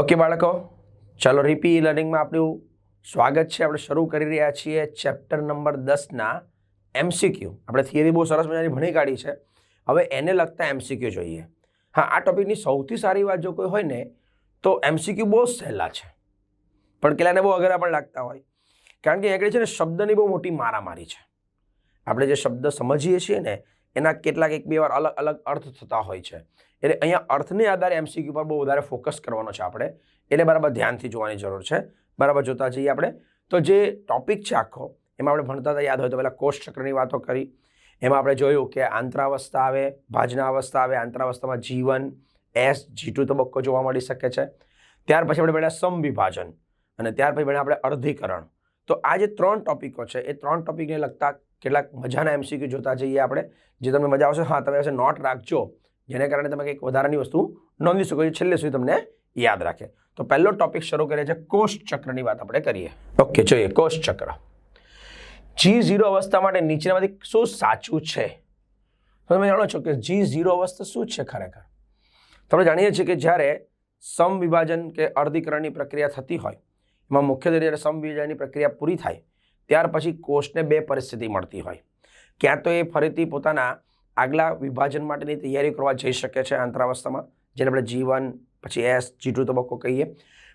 Okay બાળકો, ચાલો રીપી લર્નિંગમાં આપણું સ્વાગત છે. આપણે શરૂ કરી રહ્યા છીએ ચેપ્ટર નંબર 10ના એમસીક્યુ. આપણે થિયરી બહુ સરસ મજાની ભણી કાઢી છે, હવે એને લગતા એમસીક્યુ જોઈએ. હા, આ ટોપિકની સૌથી સારી વાત જો કોઈ હોય ને તો એમસીક્યુ બહુ સહેલા છે, પણ કેટલાને બહુ અઘરા પણ લાગતા હોય, કારણ કે આગળ છે ને શબ્દની બહુ મોટી મારામારી છે. આપણે જે શબ્દ સમજીએ છીએ ને એના કેટલાક એક બે વાર અલગ અલગ અર્થ થતા હોય છે, એટલે અહીંયા અર્થને આધારે એમસીક્યુ પર બહુ વધારે ફોકસ કરવાનો છે આપણે, એટલે બરાબર ધ્યાનથી જોવાની જરૂર છે. બરાબર જોતા જઈએ આપણે. તો જે ટોપિક છે આખો એમાં આપણે ભણતા હતા, યાદ હોય તો પહેલાં કોષ ચક્રની વાતો કરી. એમાં આપણે જોયું કે આંતરાવસ્થા આવે, ભાજના અવસ્થા આવે. આંતરાવસ્થામાં G1, S, G2 તબક્કો જોવા મળી શકે છે. ત્યાર પછી આપણે ભણ્યા સમવિભાજન અને ત્યાર પછી ભણ્યા આપણે અર્ધીકરણ. તો આ જે 3 ટોપિકો છે એ 3 ટોપિકને લગતા કેટલાક મજાના એમસીક્યુ જોતા જઈએ આપણે, જે તમને મજા આવશે. હા, તમે નોટ રાખજો, જેને કારણે તમે કંઈક વધારાની વસ્તુ નોંધી શકો છો, છેલ્લે સુધી તમને યાદ રાખે. તો પહેલો ટોપિક શરૂ કરીએ છીએ, કોષ ચક્રની વાત આપણે કરીએ. ઓકે, જોઈએ કોષ ચક્ર. G0 અવસ્થા માટે નીચેનામાંથી શું સાચું છે? તો તમે જાણો છો કે G0 અવસ્થા શું છે ખરેખર? તમે જાણીએ છીએ કે જ્યારે સમવિભાજન કે અર્ધીકરણની પ્રક્રિયા થતી હોય, એમાં મુખ્યત્વે જ્યારે સમવિભાજનની પ્રક્રિયા પૂરી થાય ત્યાર પછી કોષને 2 પરિસ્થિતિ મળતી હોય. ક્યાં તો એ ફરીથી પોતાના આગલા વિભાજન માટેની તૈયારી કરવા જઈ શકે છે આંતરાવસ્થામાં, જેને આપણે G1 પછી S, G2 તબક્કો કહીએ.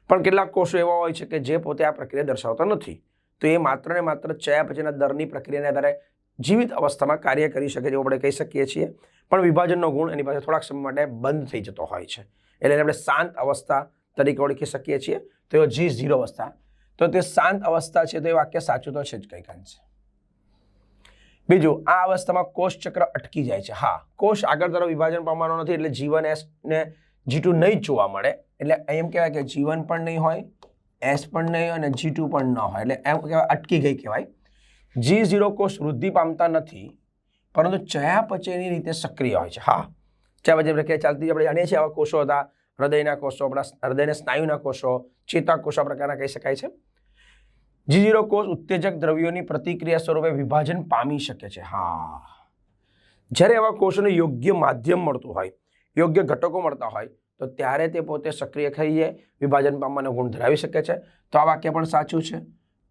પણ કેટલાક કોષો એવા હોય છે કે જે પોતે આ પ્રક્રિયા દર્શાવતા નથી, તો એ માત્ર ને માત્ર ચયાપચયના દરની પ્રક્રિયાને આધારે જીવિત અવસ્થામાં કાર્ય કરી શકે, જેવું આપણે કહી શકીએ છીએ. પણ વિભાજનનો ગુણ એની પાસે થોડાક સમય માટે બંધ થઈ જતો હોય છે, એટલે એને આપણે શાંત અવસ્થા તરીકે ઓળખી શકીએ છીએ. તો એ G0 અવસ્થા, તો તે શાંત અવસ્થા છે, તો એ વાક્ય સાચું તો છે જ કંઈક અંશે. બીજું, આ અવસ્થામાં કોષ ચક્ર અટકી જાય છે. હા, કોષ આગળ તરફ વિભાજન પામવાનો નથી, એટલે G1, S ને G2 નહીં જ જોવા મળે. એટલે એમ કહેવાય કે G1 પણ નહીં હોય, S પણ નહીં અને G2 પણ ન હોય, એટલે એમ કહેવાય અટકી ગઈ કહેવાય. G0 કોષ વૃદ્ધિ પામતા નથી, પરંતુ ચયાપચયની રીતે સક્રિય હોય છે. હા, ચયાપચય પ્રક્રિયા ચાલતી આપણે જાણીએ છીએ. આવા કોષો હતા હૃદયના કોષો, આપણા હૃદયના સ્નાયુના કોષો, ચેતાકોષો પ્રકારના કહી શકાય છે. G0 કોષ ઉત્તેજક દ્રવ્યોની પ્રતિક્રિયા સ્વરૂપે વિભાજન પામી શકે છે. હા, જ્યારે આવા કોષોને યોગ્ય માધ્યમ મળતું હોય, યોગ્ય ઘટકો મળતા હોય, તો ત્યારે તે પોતે સક્રિય થઈએ વિભાજન પામવાનો ગુણ ધરાવી શકે છે. તો આ વાક્ય પણ સાચું છે,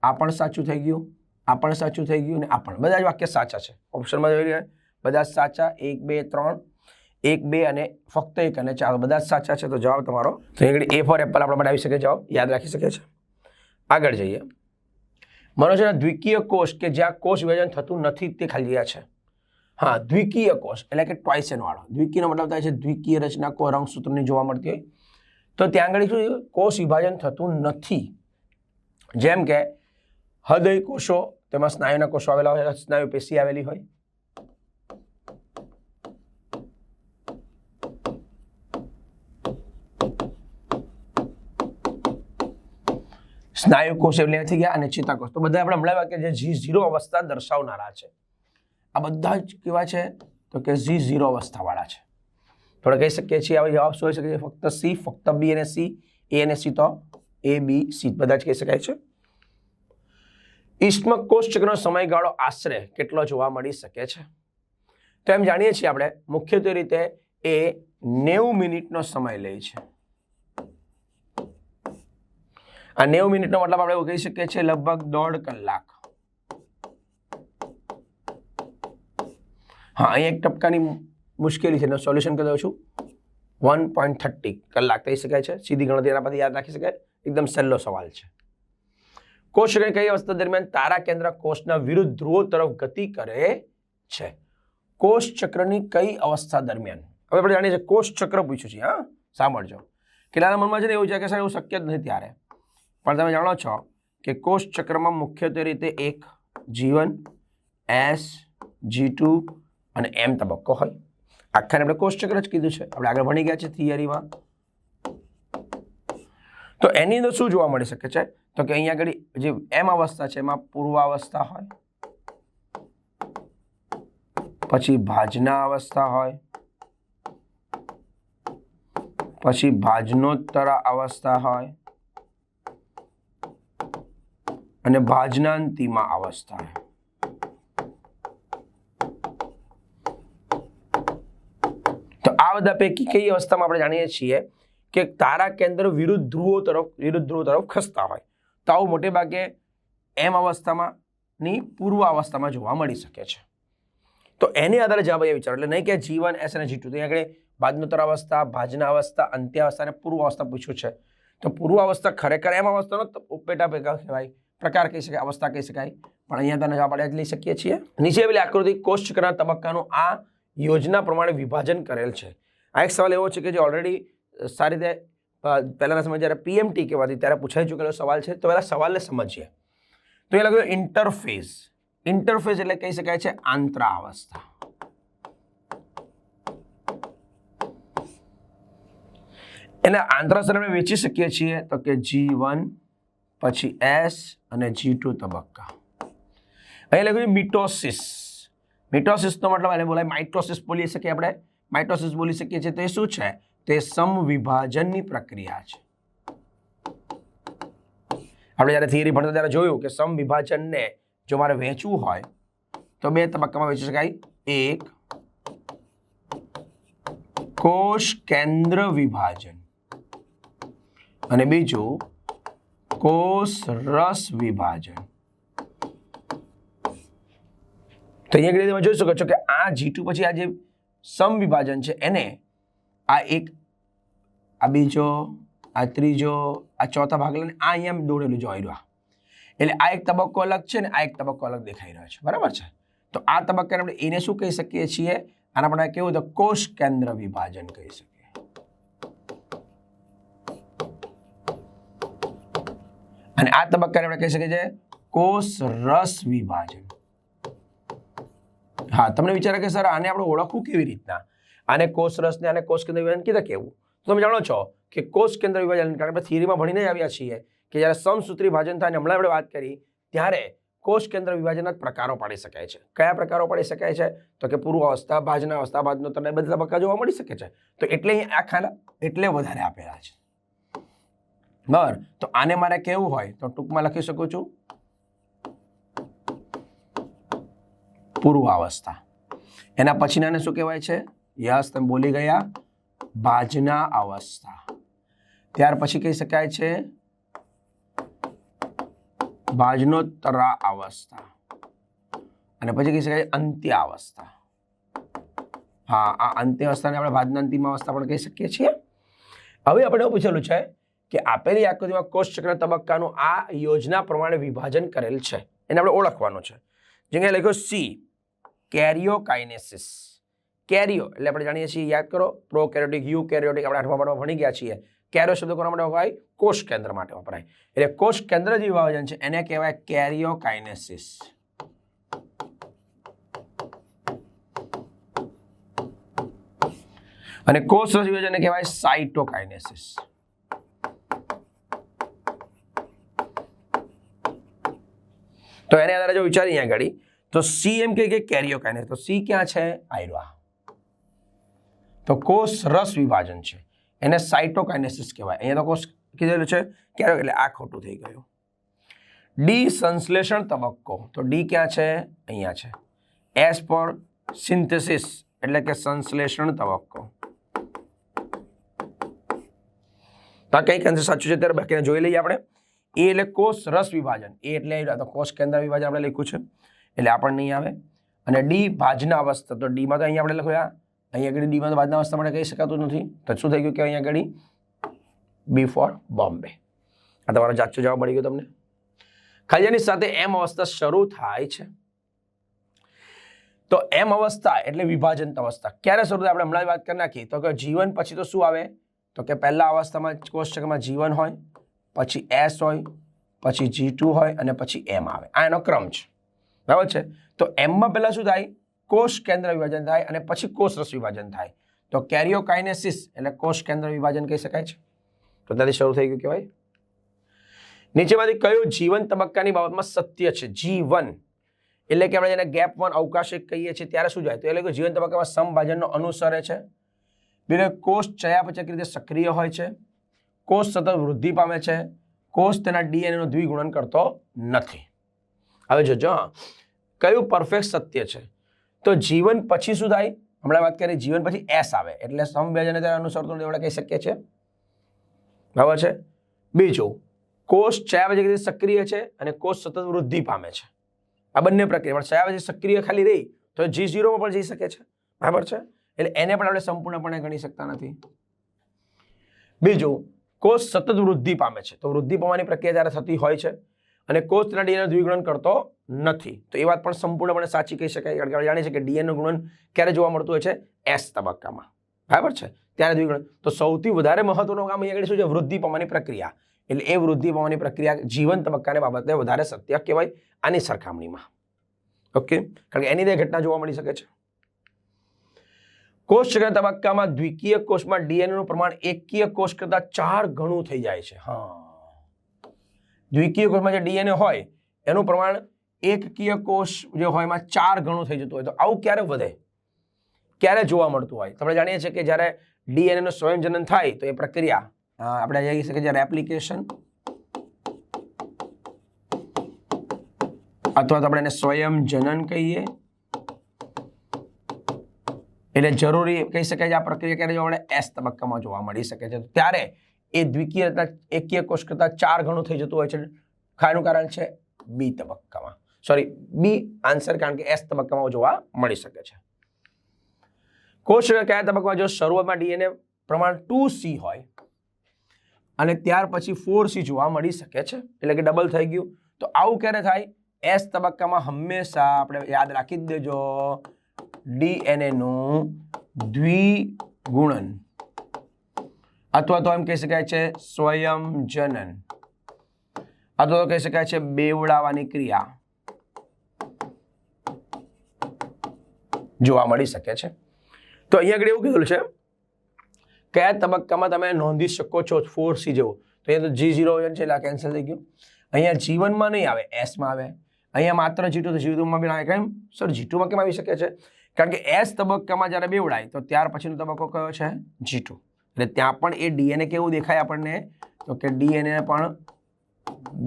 આ પણ સાચું થઈ ગયું, આ પણ સાચું થઈ ગયું અને આ પણ, બધા જ વાક્ય સાચા છે. ઓપ્શનમાં જોઈ રહ્યા બધા જ સાચા. 1, 2, 3, 1, 2 અને ફક્ત 1 અને 4 બધા જ સાચા છે. તો જવાબ તમારો તો આગળ A ફોર એપલ આપણે બનાવી શકીએ, જવાબ યાદ રાખી શકીએ છીએ. આગળ જઈએ. મનુષ્યના દ્વિકીય કોષ કે જ્યાં કોષ વિભાજન થતું નથી તે ખાલી જગ્યા છે. હા, દ્વિકીય કોષ એટલે કે ટ્વાઇસન વાળો. દ્વિકીયનો મતલબ થાય છે દ્વિકીય રચના કોઈ રંગસૂત્રની જોવા મળતી હોય, તો ત્યાં આગળ શું કોષ વિભાજન થતું નથી. જેમ કે હૃદય કોષો, તેમાં સ્નાયુના કોષો આવેલા હોય, સ્નાયુ પેશી આવેલી હોય. સ્નાયુ કોષ એટલે થઈ ગયા અને ચેતાકોષ, તો બધા આપણે હમણાં કે જે G0 અવસ્થા દર્શાવનારા છે, આ બધા જ કેવા છે તો કે G0 અવસ્થા વાળા છે. થોડા કહી શકીએ છીએ હવે જવાબ શું હોઈ શકે છે? ફક્ત C, ફક્ત B અને C, A અને C, તો A, B, C બધા જ કહી શકાય છે. ઈસ્ટમાં કોષ ચક્રનો સમયગાળો આશરે કેટલો જોવા મળી શકે છે? તો એમ જાણીએ છીએ આપણે મુખ્યત્વે રીતે એ 90 મિનિટનો સમય લે છે. આ 90 મિનિટનો મતલબ આપણે એવું કહી શકીએ છીએ લગભગ 1.5 કલાક. હા, અહીં એક ટપકાની મુશ્કેલી છે, એનું સોલ્યુશન કરી દઉં છું. 1.30 કલાક કહી શકાય છે. સીધી ગણતરી એના પરથી યાદ રાખી શકાય. એકદમ સહેલો સવાલ છે. કોષ ચક્રની કઈ અવસ્થા દરમિયાન તારા કેન્દ્ર કોષના વિરુદ્ધ ધ્રુવો તરફ ગતિ કરે છે? કોષ ચક્રની કઈ અવસ્થા દરમિયાન? હવે આપણે જાણીએ છીએ કોષ ચક્ર પૂછ્યું છે. હા, સાંભળજો. કેટલાના મનમાં છે ને એવું છે કે સર એવું શક્ય જ નથી ત્યારે, પણ તમે જાણો છો કે કોષ ચક્રમાં મુખ્યત્વે રીતે એક G1, S, G2 અને M તબક્કો હોય. આખાને આપણે કોષ ચક્ર જ કીધું છે, આપણે આગળ ભણી ગયા છે થિયરીમાં. તો એની અંદર શું જોવા મળી શકે છે તો કે અહીંયા આગળ જે M અવસ્થા છે એમાં પૂર્વાવસ્થા હોય, પછી ભાજના અવસ્થા હોય, પછી ભાજનોત્તર અવસ્થા હોય અને ભાજનાંતિમા અવસ્થા. તો આ બધા પૈકી કઈ અવસ્થામાં આપણે જાણીએ છીએ કે તારા કેન્દ્ર વિરુદ્ધ ધ્રુવો તરફ ખસતા હોય તો આવું મોટે ભાગે એમ અવસ્થામાંની પૂર્વ અવસ્થામાં જોવા મળી શકે છે. તો એની આધારે જવાબ અહીંયા વિચારો, એટલે નહીં કે G1 S અને G2. તો અહીંયા આગળ બાદનોત્તર અવસ્થા, ભાજના અવસ્થા, અંત્યાવસ્થા અને પૂર્વ અવસ્થા પૂછ્યું છે. તો પૂર્વ અવસ્થા ખરેખર એમ અવસ્થાનો પેટા કહેવાય, પ્રકાર કહી શકાય, અવસ્થા કહી શકાય, પણ અહીંયા તને જવાબ આપણે લઈ શકીએ છીએ. નીચે આપેલી આકૃતિ કોષ ચક્રના તબક્કાનું આ યોજના પ્રમાણે વિભાજન કરેલ છે. આ એક સવાલ એવો છે કે જે ઓલરેડી સારી રીતે પહેલાના સમય જ્યારે PMT કહેવાતી ત્યારે પૂછાઈ ચૂકેલો સવાલ છે. તો પહેલા સવાલને સમજીએ. તો એ લખ્યું ઇન્ટરફેઝ. ઇન્ટરફેઝ એટલે કહી શકાય છે આંતરાવસ્થા. એને આંતરાવસ્થા આપણે વેચી શકીએ છીએ તો કે G1 પછી S અને G2 તબક્કા. અહીં લખ્યું મિટોસિસ. મિટોસિસનો મતલબ એને બોલાય માઇટોસિસ બોલી શકીએ આપણે, માઇટોસિસ બોલી શકીએ છીએ. તો એ શું છે? તે સમવિભાજનની પ્રક્રિયા છે. આપણે જ્યારે થિયરી ભણતા ત્યારે જોયું કે સમવિભાજનને જો મારે વહેંચવું હોય તો બે તબક્કામાં વહેંચી શકાય. એક કોષ કેન્દ્ર વિભાજન અને બીજું કોષ રસ વિભાજન. તો અહીંયા તમે જોઈ શકો છો કે આ G2 પછી આ જે સમવિભાજન છે એને આ એક, આ બીજો, આ ત્રીજો, આ ચોથા ભાગ લઈને આ અહીંયા દોરેલું જોઈ રહ્યું. એટલે આ એક તબક્કો અલગ છે ને આ એક તબક્કો અલગ દેખાઈ રહ્યો છે, બરાબર છે. તો આ તબક્કાને આપણે એને શું કહી શકીએ છીએ? આના આપણે કેવું તો કોષ કેન્દ્ર વિભાજન કહી શકીએ. અને આ તબક્કાને આપણે કહી શકીએ છીએ કોષ રસ વિભાજન. હા, તમને વિચારે કે સર આને આપણે ઓળખવું કેવી રીતના? આને કોષ રસ ને આને કોષ કેન્દ્ર વિભાજન કીધા કેવું? તો તમે જાણો છો કે કોષ કેન્દ્ર વિભાજન કારણ આપણે થિયરીમાં ભણીને જ આવ્યા છીએ કે જ્યારે સમસૂત્રી ભાજન થાય, હમણાં આપણે વાત કરી ત્યારે કોષ કેન્દ્ર વિભાજનના પ્રકારો પાડી શકાય છે. કયા પ્રકારો પાડી શકાય છે? તો કે પૂર્વ અવસ્થા, ભાજના અવસ્થા, બાદનોત્તર બધા તબક્કા જોવા મળી શકે છે. તો એટલે આ ખાના એટલે વધારે આપેલા છે, બરાબર. તો આને મારે કેવું હોય તો ટૂંકમાં લખી શકું છું પૂર્વ અવસ્થા. એના પછીનાને શું કહેવાય છે? યસ, તમે બોલી ગયા, ભાજના અવસ્થા. ત્યાર પછી કહી શકાય છે ભાજનોત્તરા અવસ્થા અને પછી કહી શકાય અંત્ય અવસ્થા. હા, આ અંત્ય અવસ્થાને આપણે ભાજના અંતિમ અવસ્થા પણ કહી શકીએ છીએ. હવે આપણે એવું પૂછેલું છે કે આપેલી આકૃતિમાં કોષ ચક્રના તબક્કાનું આ યોજના પ્રમાણે વિભાજન કરેલ છે, એને આપણે ઓળખવાનું છે. જેને લખ્યો C, કેરિયોકાઇનેસિસ. કેરિયો એટલે આપણે જાણીએ છીએ, યાદ કરો, પ્રોકેરિયોટિક, યુકેરિયોટિક આપણે 8મા પાઠમાં ભણી ગયા છીએ. કેરિયો શબ્દ કોના માટે વપરાય? કોષ કેન્દ્ર માટે વપરાય. એટલે કોષ કેન્દ્ર જે વિભાજન છે એને કહેવાય કેરિયોકાઇનેસિસ. અને કોષ રસ વિભાજનને કહેવાય સાઇટોકાઇનેસિસ. તો એને આધારે જો વિચારીએ અહીંયા આગળ તો C એમ કે કેરિયોકાઇનેસિસ. તો C ક્યાં છે? આયરા. તો કોષ રસ વિભાજન છે એને સાઇટોકાઇનેસિસ કહેવાય. અહીંયા તો કોષ કીધેલું છે કેરિયો, એટલે આ ખોટું થઈ ગયું. D સંશ્લેષણ તબક્કો. તો D ક્યાં છે? અહીંયા છે. S પર સિન્થેસિસ એટલે કે સંશ્લેષણ તબક્કો. તો કઈ અંશે સાચું છે ત્યારે બાકીને જોઈ લઈએ આપણે. એ એટલે કોષ રસ વિભાજન. એ એટલે તો કોષ કેન્દ્ર વિભાજન આપણે લખ્યું છે એટલે આપણને નહીં આવે. અને D ભાજના અવસ્થા. તો D માં તો અહીંયા આપણે લખ્યું, અહીંયા આગળ D માં તો ભાજના અવસ્થા માટે કહી શકાતું નથી. તો શું થઈ ગયું કે અહીંયા આગળ B ફોર બોમ્બે. આ તમારો સાચો જવાબ મળી ગયો તમને. ખાલી એની સાથે M અવસ્થા શરૂ થાય છે. તો M અવસ્થા એટલે વિભાજન અવસ્થા ક્યારે શરૂ થાય? આપણે હમણાં વાત કરી નાખી. તો કે G1 પછી તો શું આવે? તો કે પહેલા અવસ્થામાં કોષ ચક્રમાં G1 હોય, પછી S હોય, પછી G2 હોય અને પછી M આવે. આ એનો ક્રમ છે, બરાબર છે. તો M માં પહેલા શું થાય? કોષ કેન્દ્ર વિભાજન થાય અને પછી કોષ રસ વિભાજન થાય. તો કેરિયોકાઇનેસિસ એટલે કોષ કેન્દ્ર વિભાજન કહી શકાય છે. તો ત્યાંથી શરૂ થઈ ગયું કહેવાય. નીચેમાંથી કયું જીવન તબક્કાની બાબતમાં સત્ય છે? G1 એટલે કે આપણે જેને ગેપ 1 અવકાશિક કહીએ છીએ ત્યારે શું જાય? તો એટલે કે જીવન તબક્કામાં સમભાજનનો અનુસરે છે. બીજો કોષ ચયાપચયક રીતે સક્રિય હોય છે. કોષ સતત વૃદ્ધિ પામે છે. કોષ તેના DNA નું દ્વિગુણન કરતો નથી. હવે જોજો કયું પરફેક્ટ સત્ય છે? તો જીવન પછી શું થાય? હમણાં વાત કરીએ જીવન પછી S આવે એટલે સમભાજન ત્યારે અનુસરતું આપણે કહી શકીએ છીએ. બરાબર છે. બીજું, કોષ ચયાપચય સક્રિય છે અને કોષ સતત વૃદ્ધિ પામે છે. આ બંને પ્રક્રિયા પણ ચયાપચય સક્રિય ખાલી રહી તો G0 માં પણ જઈ શકે છે. બરાબર છે. એટલે એને પણ આપણે સંપૂર્ણપણે ગણી શકતા નથી. બીજું, કોષ સતત વૃદ્ધિ પામે છે. તો વૃદ્ધિ પામવાની પ્રક્રિયા જ્યારે થતી હોય છે અને કોષ તેના ડીએનએ દ્વિગુણન કરતો નથી, તો એ વાત પણ સંપૂર્ણપણે સાચી કહી શકાય. કારણ કે આપણે જાણીએ છીએ કે ડીએનએ ગુણન ક્યારે જોવા મળતું હોય છે? S તબક્કામાં. બરાબર છે, ત્યારે દ્વિગુણન. તો સૌથી વધારે મહત્વનું કામ અહીંયા શું છે? વૃદ્ધિ પામવાની પ્રક્રિયા. એટલે એ વૃદ્ધિ પામવાની પ્રક્રિયા જીવન તબક્કાને બાબતે વધારે સત્ય કહેવાય આની સરખામણીમાં. ઓકે, કારણ કે એની દે ઘટના જોવા મળી શકે છે. કોષ ચક્ર તબક્કામાં દ્વિકીય કોષમાં ડીએનએ નું પ્રમાણ એકકીય કોષ કરતા 4 ગણું થઈ જાય છે. હા, દ્વિકીય કોષમાં જે ડીએનએ હોય એનું પ્રમાણ એકકીય કોષ જે હોય એમાં 4 ગણું થઈ જતું હોય. તો આવું ક્યારે વધે, ક્યારે જોવા મળતું હોય? તો આપણે જાણીએ છીએ કે જ્યારે ડીએનએ નું સ્વયંજનન થાય તો એ પ્રક્રિયા આપણે કહી શકીએ જ્યારે એપ્લિકેશન અથવા તો આપણે એને સ્વયંજનન કહીએ. એટલે જરૂરી કહી શકાય કે આ પ્રક્રિયા ક્યારે જોવા મળે? S તબક્કામાં જોવા મળી શકે છે. ત્યારે એ દ્વિકીય એકકીય કોષ કરતા 4 ગણું થઈ જતું હોય છે. ખાનું કારણ છે B તબક્કામાં. સોરી, B આન્સર, કારણ કે S તબક્કામાં જોવા મળી શકે છે. કોષ કયા તબક્કામાં? જો શરૂઆતમાં ડીએનએ પ્રમાણ 2C હોય અને ત્યાર પછી 4C જોવા મળી શકે છે, એટલે કે ડબલ થઈ ગયું. તો આવું ક્યારે થાય? S તબક્કામાં હંમેશા આપણે યાદ રાખી જ દેજો, ડીએનએ નું દ્વિગુણન અથવા તો એમ કહી શકાય છે સ્વયંજનન અથવા તો કહી શકાય છે બેવડાવાની ક્રિયા જોવા મળી શકે છે. તો અહીંયા આગળ એવું કીધું છે કયા તબક્કામાં તમે નોંધી શકો છો 4C જેવું? તો અહીંયા તો G0 છે એટલે આ કેન્સલ થઈ ગયું. અહીંયા G1 માં નહીં આવે, S માં આવે. અહીંયા માત્ર G2 તો G2 માં બી આવે. કેમ સર G2 માં કેમ આવી શકે છે? કારણ કે S તબક્કામાં જ્યારે બેવડાય તો ત્યાર પછીનો તબક્કો કયો છે? G2. એટલે ત્યાં પણ એ ડીએનએ કેવું દેખાય આપણને? તો કે ડીએનએ પણ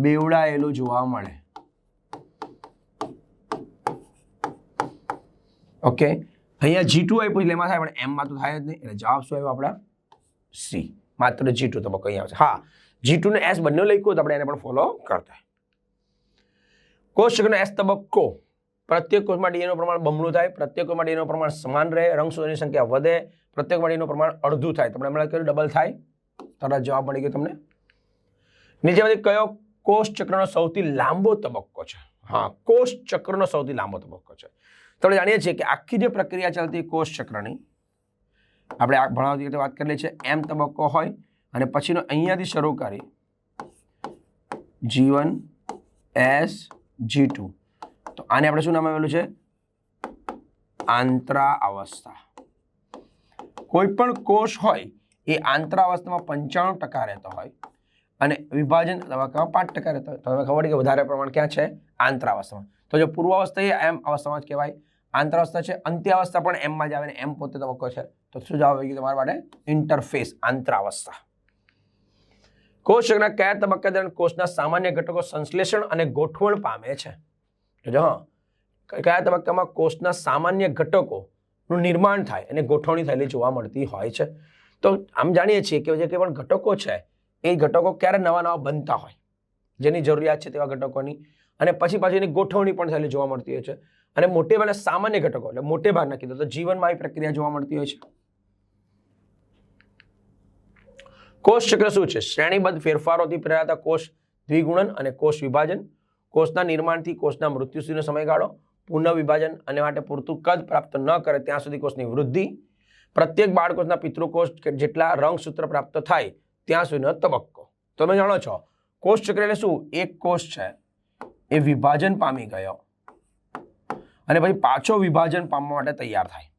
બેવડાયેલું જોવા મળે. ઓકે, અહીંયા G2 આપ્યું એટલે એમાં થાય, પણ M માં તો થાય જ નહીં. એટલે જવાબ શું આવ્યો આપણા? C. માત્ર G2 તબક્કો અહીંયા આવશે. હા, G2 ને S બંને લખ્યું તો આપણે એને પણ ફોલો કરતા. કોષ ચક્રનો S તબક્કો, પ્રત્યેક કોષમાં ડીએનએ નું પ્રમાણ બમણું થાય, પ્રત્યેક કોષમાં ડીએનએ નું પ્રમાણ સમાન રહે, રંગસૂત્રોની સંખ્યા વધે, પ્રત્યેક ડીએનએ નું પ્રમાણ અડધું થાય. તમને હમણાં કહ્યું ડબલ થાય, તરત જવાબ મળી ગયો તમને. નીચેમાંથી કયો કોષ ચક્રનો સૌથી લાંબો તબક્કો છે? હા, કોષ ચક્રનો સૌથી લાંબો તબક્કો છે. તો આપણે જાણીએ છીએ કે આખી જે પ્રક્રિયા ચાલતી કોષ ચક્રની આપણે આ ભણાવતી વખતે વાત કરેલી છે. M તબક્કો હોય અને પછીનો અહીંયાથી શરૂ કરી G1 S G2, તો આને આપણે શું નામ આવેલું છે? આંતરાવસ્થા. કોઈ પણ કોષ હોય એ આંતરાવસ્થામાં 95% રહેતો હોય અને વિભાજન તબક્કામાં 5% રહેતો હોય. તો તમે ખબર કે વધારે પ્રમાણ ક્યાં છે? આંતરાવસ્થામાં. તો જો પૂર્વાવસ્થા એ M અવસ્થામાં જ કહેવાય. આંતરાવસ્થા છે, અંત્યાવસ્થા પણ M માં જ આવે ને M પોતે તબક્કો છે. તો શું જવાબ આવી ગયો તમારા માટે? ઇન્ટરફેસ, આંતરાવસ્થા. કોષ ચક્રના કયા તબક્કા દરમિયાન કોષના સામાન્ય ઘટકો સંશ્લેષણ અને ગોઠવણ પામે છે? જો કયા તબક્કામાં કોષના સામાન્ય ઘટકોનું નિર્માણ થાય અને ગોઠવણી થયેલી જોવા મળતી હોય છે? તો આમ જાણીએ છીએ કે જે કંઈ પણ ઘટકો છે એ ઘટકો ક્યારે નવા નવા બનતા હોય, જેની જરૂરિયાત છે તેવા ઘટકોની, અને પછી પાછી એની ગોઠવણી પણ થયેલી જોવા મળતી હોય છે. અને મોટે ભાગના સામાન્ય ઘટકો એટલે મોટે ભાગના કીધું તો જીવનમાં આવી પ્રક્રિયા જોવા મળતી હોય છે. કોષ ચક્ર શું છે? શ્રેણીબદ્ધ ફેરફારોથી પ્રેરાતા કોષ દ્વિગુણન અને કોષ વિભાજન, કોષના નિર્માણથી કોષના મૃત્યુ સુધીનો સમયગાળો, પુનઃવિભાજન અને માટે પૂરતું કદ પ્રાપ્ત ન કરે ત્યાં સુધી કોષની વૃદ્ધિ, પ્રત્યેક બાળકોષના પિતૃકોષ જેટલા રંગસૂત્ર પ્રાપ્ત થાય ત્યાં સુધીનો તબક્કો. તમે જાણો છો કોષ ચક્ર એટલે શું? એક કોષ છે એ વિભાજન પામી ગયો અને પછી પાછો વિભાજન પામવા માટે તૈયાર થાય,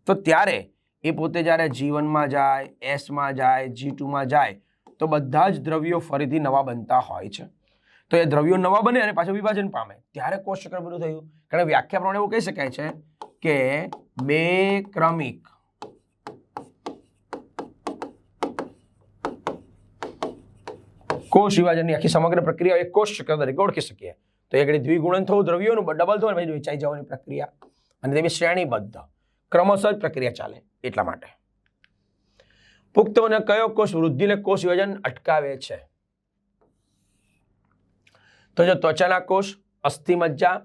તો ત્યારે એ પોતે જ્યારે G1 માં જાય, S માં જાય, G2 માં જાય તો બધા જ દ્રવ્યો ફરીથી નવા બનતા હોય છે. તો એ દ્રવ્યો નવા બને અને પાછું વિભાજન પામે ત્યારે કોષ ચક્ર બધું થયું. કારણ વ્યાખ્યા પ્રમાણે એવું કહી શકાય છે કે બે ક્રમિક કોષ વિભાજનની આખી સમગ્ર પ્રક્રિયા એક કોષ ચક્ર તરીકે ઓળખી શકીએ. તો એક દ્વિગુણન થવું, દ્રવ્યોનું ડબલ થવું, પછી વેચાઈ જવાની પ્રક્રિયા, અને તેની શ્રેણીબદ્ધ ક્રમશઃ પ્રક્રિયા ચાલે એટલા માટે. પુખ્ત વયના કયો કોષ વૃદ્ધિ અને કોષ વિભાજન અટકાવે છે? તો જો ત્વચાના કોષ, અસ્થિમજ્જા,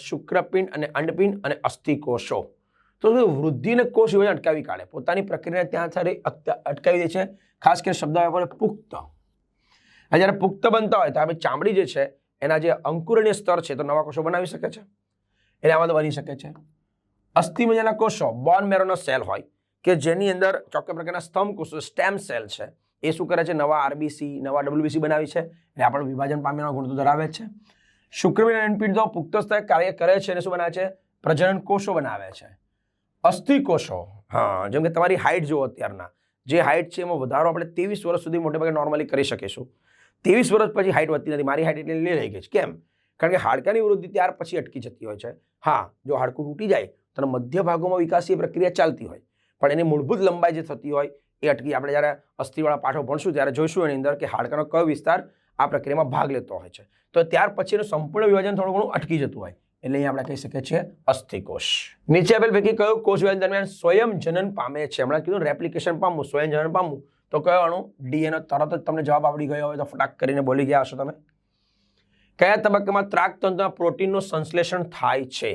શુક્રપિંડ અને અંડપિંડ અને અસ્થિકોષો. તો વૃદ્ધિ અને કોષ વિભાજન અટકાવી કાઢે, પોતાની પ્રક્રિયાને ત્યાં સાથે અટકાવી દે છે. ખાસ કરીને શબ્દ આવે પુખ્ત. જ્યારે પુખ્ત બનતા હોય તો આપણે ચામડી જે છે એના જે અંકુરણીય સ્તર છે તો નવા કોષો બનાવી શકે છે, એટલે આમાં તો બની શકે છે. અસ્થિમજ્જાના કોષો બોન મેરોનો સેલ હોય કે જેની અંદર ચોક્કસ પ્રકારના સ્તંભ કોષો સ્ટેમ સેલ છે, એ શું કરે છે? નવા આરબીસી, નવા ડબલ્યુબીસી બનાવી છે, એટલે આપણે વિભાજન પામેલા ગુણ તો ધરાવે છે. શુક્રપિંડ અને અંડપિંડ તો પુખ્ત સ્તરે કાર્ય કરે છે અને શું બનાવે છે? પ્રજનન કોષો બનાવે છે. અસ્થિકોષો, હા, જેમ કે તમારી હાઇટ જુઓ, અત્યારના જે હાઇટ છે એમાં વધારો આપણે 23 વર્ષ સુધી મોટે ભાગે નોર્મલી કરી શકીશું. 23 વર્ષ પછી હાઇટ વધતી નથી. મારી હાઇટ એટલે લઈ ગઈ છે. કેમ? કારણ કે હાડકાની વૃદ્ધિ ત્યાર પછી અટકી જતી હોય છે. હા, જો હાડકું તૂટી જાય તો મધ્ય ભાગોમાં વિકાસી પ્રક્રિયા ચાલતી હોય, પણ એની મૂળભૂત લંબાઈ જે થતી હોય એ અટકી. આપણે જ્યારે અસ્થિવાળા પાઠો ભણશું ત્યારે જોઈશું એની અંદર કે હાડકાનો કયો વિસ્તાર આ પ્રક્રિયામાં ભાગ લેતો હોય છે. તો ત્યાર પછીનું સંપૂર્ણ વિભાજન થોડું ઘણું અટકી જતું હોય, એટલે અહીંયા આપણે કહી શકીએ છીએ અસ્થિકોષ. નીચે આપેલ પૈકી કયો કોષ વિભાજન દરમિયાન સ્વયં જનન પામે છે? હમણાં કીધું રેપ્લિકેશન પામવું, સ્વયં જનન પામવું. તો કયો અણુ? ડીએનએ. તરત જ તમને જવાબ આવડી ગયો હોય તો ફટાક કરીને બોલી ગયા હશો તમે. કયા તબક્કામાં ત્રાકતંતુના પ્રોટીનનું સંશ્લેષણ થાય છે?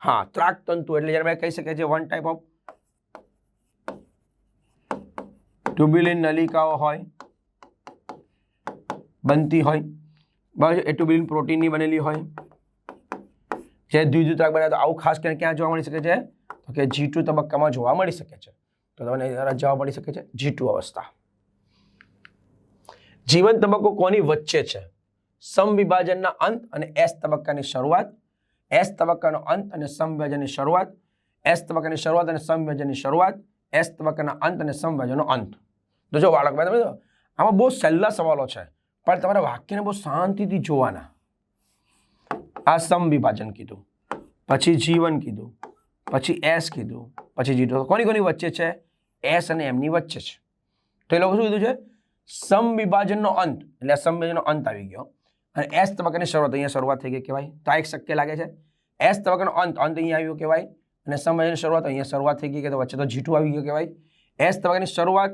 હા, ત્રાકતંતુ એટલે જ્યારે કહી શકીએ છીએ વન ટાઈપ ઓફ ટ્યુબ્યુલિન નલિકાઓ હોય, બનતી હોય, બરાબર? એ ટ્યુબ્યુલિન પ્રોટીનની બનેલી હોય જે દ્વિધ્રુવત્રાક બનાવે. તો આવું ખાસ કરીને ક્યાં જોવા મળી શકે છે? તો કે G2 તબક્કામાં જોવા મળી શકે છે. તો તમને જવાબ મળી શકે છે G2 અવસ્થા. જીવન તબક્કો કોની વચ્ચે છે? સમવિભાજનના અંત અને S તબક્કાની શરૂઆત, S તબક્કાનો અંત અને સમવિભાજનની શરૂઆત, S તબક્કાની શરૂઆત અને સમવિભાજનની શરૂઆત, S તબક્કાના અંત અને સમવિભાજનનો અંત. તો જો બાળક, આમાં બહુ સહેલા સવાલો છે, પણ તમારે વાક્યને બહુ શાંતિથી જોવાના. આ સમવિભાજન કીધું, પછી જીવન કીધું, પછી S કીધું, પછી G2. કોની વચ્ચે છે? S અને M ની વચ્ચે છે. તો એ લોકો શું કીધું છે? સમવિભાજનનો અંત, એટલે સમવિભાજનનો અંત આવી ગયો અને S તબક્કાની શરૂઆત, અહીંયા શરૂઆત થઈ ગઈ કહેવાય. તો આ એક શક્ય લાગે છે. S તબક્કાનો અંત અહીંયા આવ્યો કહેવાય અને સમવિભાજનની શરૂઆત અહીંયા શરૂઆત થઈ ગઈ કે વચ્ચે તો G2 આવી ગયો કહેવાય. S તબક્કાની શરૂઆત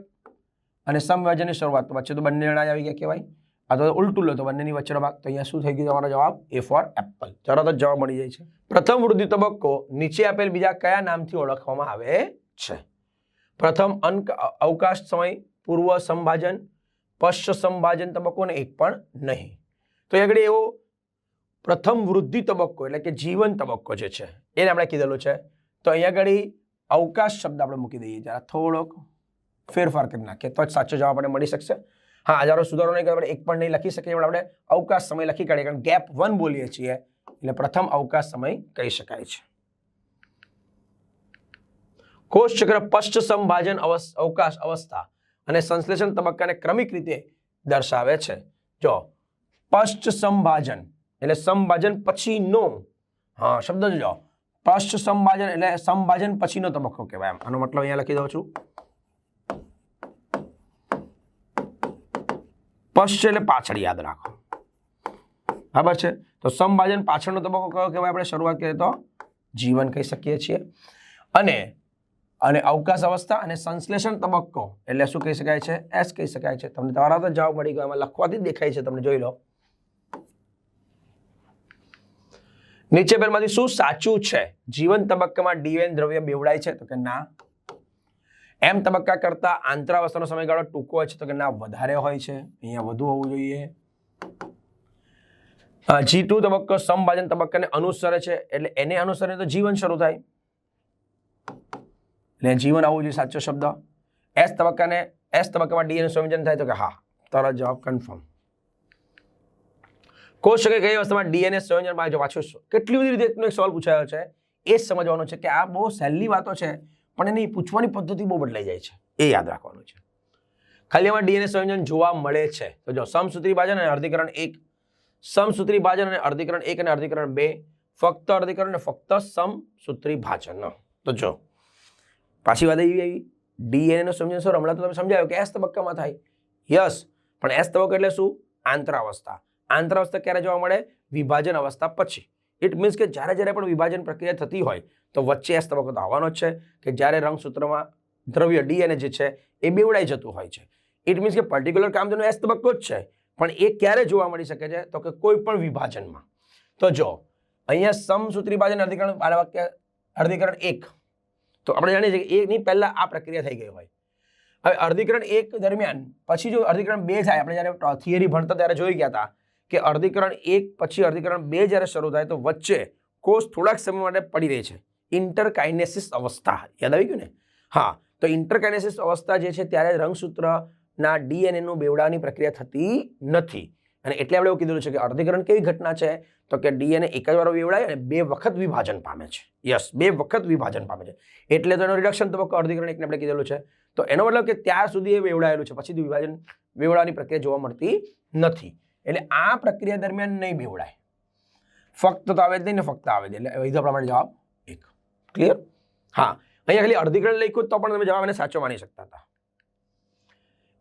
અને સમવિભાજનની શરૂઆત તો વચ્ચે તો બંને જણા આવી ગયા કહેવાય. આ તો ઉલટું લો તો બંનેની વચ્ચેનો ભાગ. તો અહીંયા શું થઈ ગયું? તમારો જવાબ A ફોર એપલ. તરત જ જવાબ મળી જાય છે. પ્રથમ વૃદ્ધિ તબક્કો નીચે આપેલ બીજા કયા નામથી ઓળખવામાં આવે છે? પ્રથમ અવકાશ સમય, પૂર્વ સંભાજન, પશ્ચ સંભાજન તબક્કો ને એક પણ નહીં. તો આગળ એવો પ્રથમ વૃદ્ધિ તબક્કો એટલે કે જીવન તબક્કો જે છે એને આપણે કીધેલું છે. તો અહીંયા આગળ અવકાશ શબ્દ આપણે મૂકી દઈએ, જરા થોડોક ફેરફાર કરી નાખીએ તો જ સાચો જવાબ આપણે મળી શકશે. હા, હજારો સુધારો નહીં, આપણે એક પણ નહીં લખી શકીએ, પણ આપણે અવકાશ સમય લખી કાઢીએ, કારણ ગેપ 1 બોલીએ છીએ એટલે પ્રથમ અવકાશ સમય કહી શકાય છે. કોષ ચક્ર પશ્ચ સંભાજન અવકાશ અવસ્થા અને સંશ્લેષણ તબક્કાને ક્રમિક રીતે દર્શાવે છે. જો પશ્ચ સંભાજન એટલે સંભાજન પછીનો, હા શબ્દ જો પશ્ચ સંભાજન એટલે સંભાજન પછીનો તબક્કો કહેવાય. આનો મતલબ અહીંયા લખી દઉં છું. પશ્ચ એટલે પાછળ, યાદ રાખો, બરાબર છે? તો સંભાજન પાછળનો તબક્કો કયો કહેવાય? આપણે શરૂઆત કરીએ તો જીવન કહી શકીએ છીએ. અને અવકાશ અવસ્થા અને સંશ્લેષણ તબક્કો એટલે શું કહી શકાય છે? S કહી શકાય છે. તમને તમારા તો જવાબ મળી ગયો, એમાં લખવાથી જ દેખાય છે, તમને જોઈ લો. નીચે પેલમાંથી શું સાચું છે? જીવન તબક્કામાં ડીએનએ દ્રવ્ય બેવડાય છે? તો કે ના. M તબક્કા કરતા આંતરાવસ્થાનો સમયગાળો ટૂંકો હોય છે? તો કે ના, વધારે હોય છે, અહીંયા વધુ હોવું જોઈએ. G2 તબક્કો સમભાજન તબક્કાને અનુસરે છે એટલે એને અનુસરે તો જીવન શરૂ થાય, એટલે જીવન આવવું જોઈએ સાચો શબ્દ. S તબક્કામાં ડીએનએ સંયોજન થાય? તો કે હા, તારો જવાબ કન્ફર્મ. કોષ કે કઈ અવસ્થામાં ડીએનએ સંયોજન પામે છે? પાછું કેટલી બધી રીતે એક સવાલ પૂછાયો છે, એ જ સમજવાનો છે કે આ બહુ સહેલી વાતો છે, પણ એની પૂછવાની પદ્ધતિ બહુ બદલાઈ જાય છે, એ યાદ રાખવાનું છે. ખાલી એમાં ડીએનએ સંયોજન જોવા મળે છે. તો જો સમસૂત્રી ભાજન અને અર્ધીકરણ 1, સમસૂત્રી ભાજન અને અર્ધીકરણ 1 અને અર્ધીકરણ 2, ફક્ત અર્ધીકરણ અને ફક્ત સમસૂત્રી ભાજન. તો જો પાછી વાત એવી આવી, ડીએનએ નો સંયોજન સર હમણાં તો તમે સમજાયો કે S તબક્કામાં થાય. યસ, પણ S તબક્કો એટલે શું? આંતરાવસ્થા. આંતરાવસ્થા ક્યારે જોવા મળે? વિભાજન અવસ્થા પછી. ઇટ મીન્સ કે જ્યારે પણ વિભાજન પ્રક્રિયા થતી હોય તો વચ્ચે S તબક્કો તો આવવાનો જ છે, કે જ્યારે રંગસૂત્રમાં દ્રવ્ય ડીએનએ જે છે એ બેવડાઈ જતું હોય છે. ઇટ મીન્સ કે પર્ટિક્યુલર કામ તેનો એસ તબક્કો જ છે, પણ એ ક્યારે જોવા મળી શકે છે તો કે કોઈ પણ વિભાજનમાં. તો જો અહીંયા સમસૂત્રી વિભાજન અર્ધીકરણ વાક્ય અર્ધીકરણ 1, તો આપણે જાણીએ છીએ કે એકની પહેલા આ પ્રક્રિયા થઈ ગઈ હોય. હવે અર્ધીકરણ 1 દરમિયાન પછી જો અર્ધીકરણ 2 થાય, આપણે જ્યારે થિયરી ભણતા ત્યારે જોઈ ગયા હતા કે અર્ધીકરણ 1 પછી અર્ધીકરણ 2 જ્યારે શરૂ થાય તો વચ્ચે કોષ થોડાક સમય માટે પડી રહે છે. ઇન્ટરકાઇનેસિસ અવસ્થા યાદ આવી ગયું ને? હા, તો ઇન્ટરકાઇનેસિસ અવસ્થા જે છે ત્યારે રંગસૂત્રના ડીએનએનું બેવડાની પ્રક્રિયા થતી નથી. અને એટલે આપણે એવું કીધું છે કે અર્ધીકરણ કેવી ઘટના છે તો કે ડીએનએ એક જ વાર બેવડાય અને 2 વખત વિભાજન પામે છે. યસ, 2 વખત વિભાજન પામે છે, એટલે તો એનો રિડક્શન તબક્કો અર્ધીકરણ 1 ને આપણે કીધેલું છે. તો એનો મતલબ કે ત્યાર સુધી એ બેવડાયેલું છે, પછી વિભાજન બેવડાની પ્રક્રિયા જોવા મળતી નથી. એટલે આ પ્રક્રિયા દરમિયાન નહીં બેવડાય. ફક્ત તો આવે જ નહીં ને ફક્ત આવે જ, એટલે વિધ પ્રમાણે જવાબ 1. ક્લિયર? હા, અહીંયા ખાલી અર્ધીકરણ લખ્યું તો પણ તમે જવાબ એને સાચો માની શકતા હતા.